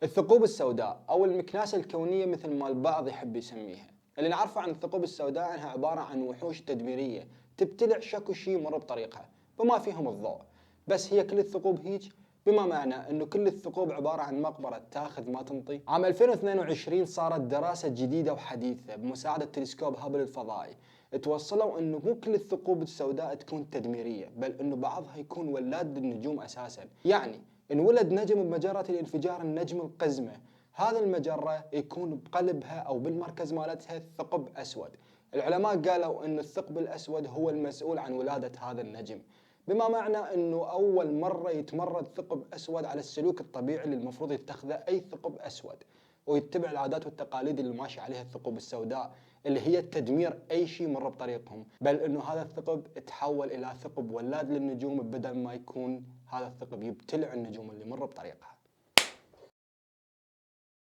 الثقوب السوداء أو المكناسة الكونية مثل ما البعض يحب يسميها. اللي نعرفه عن الثقوب السوداء أنها عبارة عن وحوش تدميرية تبتلع شكو شي يمر بطريقها بما فيهم الضوء. بس هي كل الثقوب هيج؟ بما معنى أنه كل الثقوب عبارة عن مقبرة تاخذ ما تنطي. عام 2022 صارت دراسة جديدة وحديثة بمساعدة تلسكوب هابل الفضائي، توصلوا أنه مو كل الثقوب السوداء تكون تدميرية، بل أنه بعضها يكون ولاد للنجوم أساسا. يعني انولد نجم بمجرة الانفجار النجم القزمة، هذا المجرة يكون بقلبها أو بالمركز مالتها ثقب أسود. العلماء قالوا أن الثقب الأسود هو المسؤول عن ولادة هذا النجم، بما معنى أنه أول مرة يتمرد ثقب أسود على السلوك الطبيعي اللي المفروض يتخذه أي ثقب أسود، ويتبع العادات والتقاليد اللي ماشي عليها الثقوب السوداء، اللي هي تدمير أي شيء مر بطريقهم. بل أنه هذا الثقب تحول إلى ثقب ولاد للنجوم بدل ما يكون هذا الثقب يبتلع النجوم اللي مر بطريقها.